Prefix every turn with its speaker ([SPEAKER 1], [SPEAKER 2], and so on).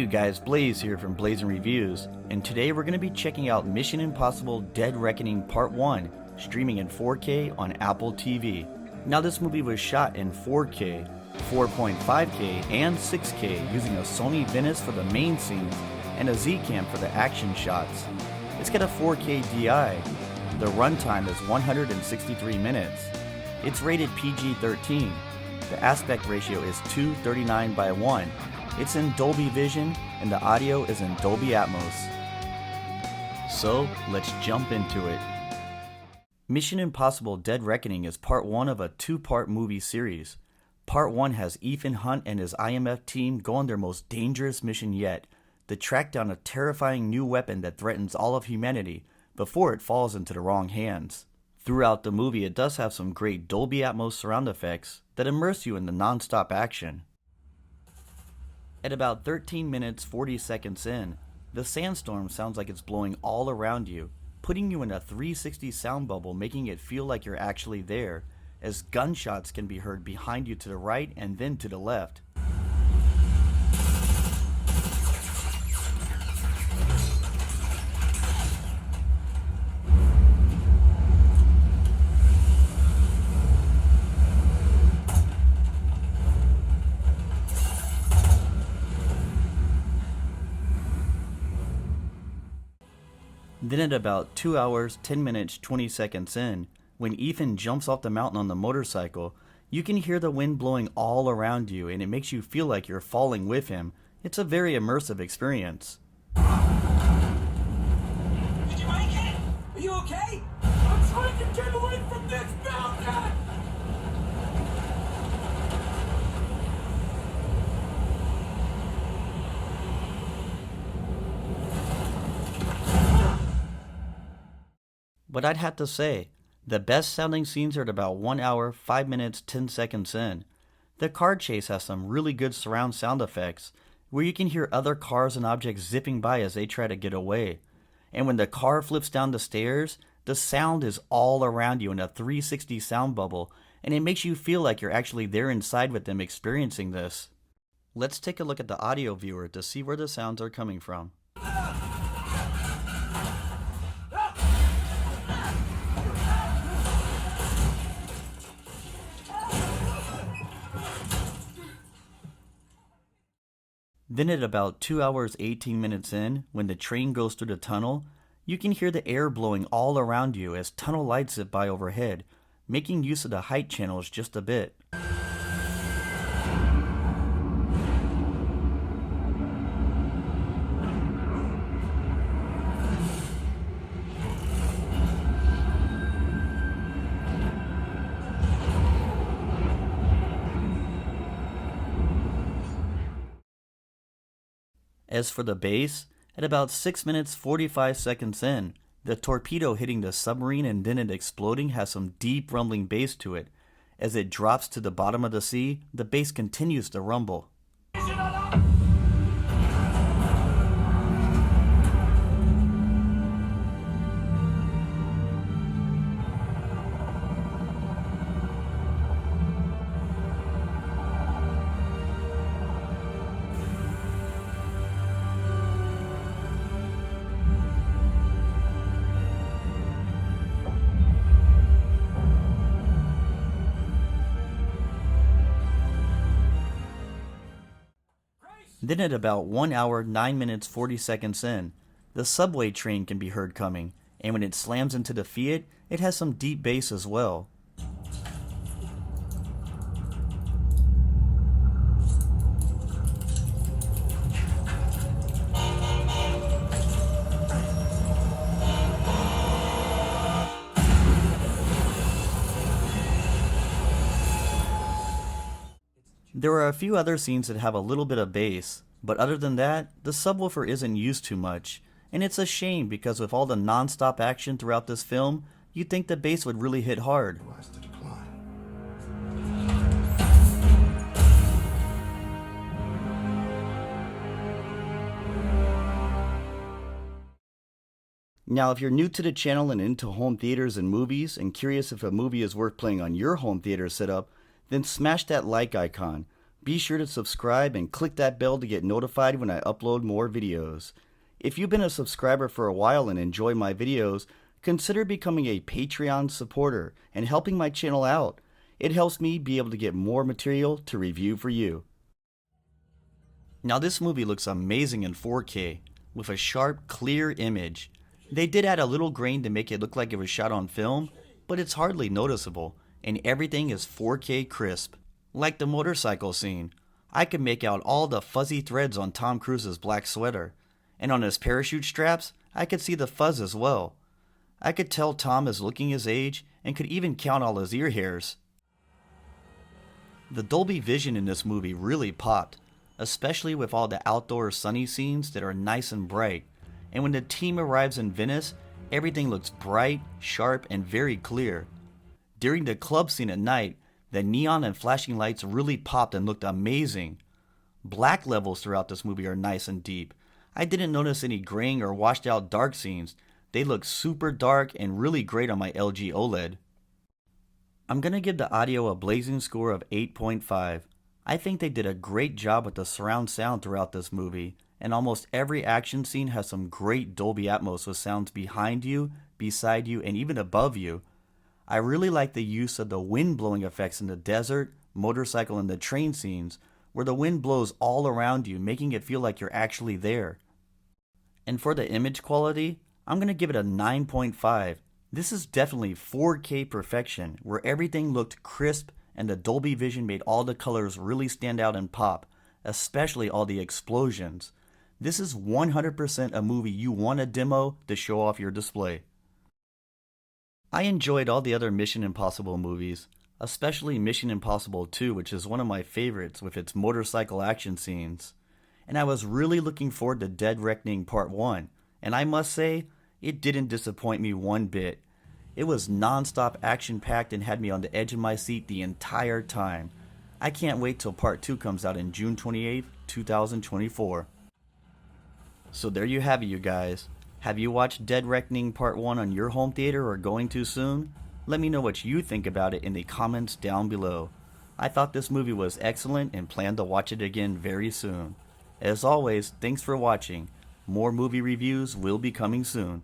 [SPEAKER 1] you guys, Blaze here from Blaze and Reviews, and today we're going to be checking out Mission Impossible Dead Reckoning Part 1, streaming in 4K on Apple TV. Now this movie was shot in 4K, 4.5K, and 6K using a Sony Venice for the main scenes and a Z-Cam for the action shots. It's got a 4K DI. The runtime is 163 minutes. It's rated PG-13. The aspect ratio is 2:39:1. It's in Dolby Vision, and the audio is in Dolby Atmos. So, let's jump into it. Mission Impossible Dead Reckoning is part 1 of a 2-part movie series. Part 1 has Ethan Hunt and his IMF team go on their most dangerous mission yet, to track down a terrifying new weapon that threatens all of humanity before it falls into the wrong hands. Throughout the movie, it does have some great Dolby Atmos surround effects that immerse you in the non-stop action. At about 13 minutes 40 seconds in, the sandstorm sounds like it's blowing all around you, putting you in a 360 sound bubble, making it feel like you're actually there, as gunshots can be heard behind you to the right and then to the left. Then at about 2 hours, 10 minutes, 20 seconds in, when Ethan jumps off the mountain on the motorcycle, you can hear the wind blowing all around you and it makes you feel like you're falling with him. It's a very immersive experience.
[SPEAKER 2] Did you make it? Are you okay? I'm trying to get away from this mountain!
[SPEAKER 1] But I'd have to say, the best sounding scenes are at about 1 hour, 5 minutes, 10 seconds in. The car chase has some really good surround sound effects, where you can hear other cars and objects zipping by as they try to get away. And when the car flips down the stairs, the sound is all around you in a 360 sound bubble, and it makes you feel like you're actually there inside with them experiencing this. Let's take a look at the audio viewer to see where the sounds are coming from. Then at about 2 hours 18 minutes in, when the train goes through the tunnel, you can hear the air blowing all around you as tunnel lights zip by overhead, making use of the height channels just a bit. As for the bass, at about 6 minutes 45 seconds in, the torpedo hitting the submarine and then it exploding has some deep rumbling bass to it. As it drops to the bottom of the sea, the bass continues to rumble. Then at about 1 hour 9 minutes 40 seconds in, the subway train can be heard coming, and when it slams into the Fiat, it has some deep bass as well. There are a few other scenes that have a little bit of bass, but other than that, the subwoofer isn't used too much, and it's a shame because with all the non-stop action throughout this film, you'd think the bass would really hit hard. Now, if you're new to the channel and into home theaters and movies and curious if a movie is worth playing on your home theater setup, then smash that like icon. Be sure to subscribe and click that bell to get notified when I upload more videos. If you've been a subscriber for a while and enjoy my videos, consider becoming a Patreon supporter and helping my channel out. It helps me be able to get more material to review for you. Now this movie looks amazing in 4K with a sharp, clear image. They did add a little grain to make it look like it was shot on film, but it's hardly noticeable, and everything is 4K crisp. Like the motorcycle scene, I could make out all the fuzzy threads on Tom Cruise's black sweater, and on his parachute straps, I could see the fuzz as well. I could tell Tom is looking his age and could even count all his ear hairs. The Dolby Vision in this movie really popped, especially with all the outdoor sunny scenes that are nice and bright, and when the team arrives in Venice, everything looks bright, sharp, and very clear. During the club scene at night, the neon and flashing lights really popped and looked amazing. Black levels throughout this movie are nice and deep. I didn't notice any graying or washed out dark scenes. They look super dark and really great on my LG OLED. I'm gonna give the audio a blazing score of 8.5. I think they did a great job with the surround sound throughout this movie, and almost every action scene has some great Dolby Atmos with sounds behind you, beside you, and even above you. I really like the use of the wind blowing effects in the desert, motorcycle, and the train scenes, where the wind blows all around you, making it feel like you're actually there. And for the image quality, I'm going to give it a 9.5. This is definitely 4K perfection, where everything looked crisp and the Dolby Vision made all the colors really stand out and pop, especially all the explosions. This is 100% a movie you want to demo to show off your display. I enjoyed all the other Mission Impossible movies, especially Mission Impossible 2, which is one of my favorites with its motorcycle action scenes. And I was really looking forward to Dead Reckoning Part 1, and I must say, it didn't disappoint me one bit. It was non-stop action-packed and had me on the edge of my seat the entire time. I can't wait till Part 2 comes out in June 28th, 2024. So there you have it, you guys. Have you watched Dead Reckoning Part 1 on your home theater or going too soon? Let me know what you think about it in the comments down below. I thought this movie was excellent and plan to watch it again very soon. As always, thanks for watching. More movie reviews will be coming soon.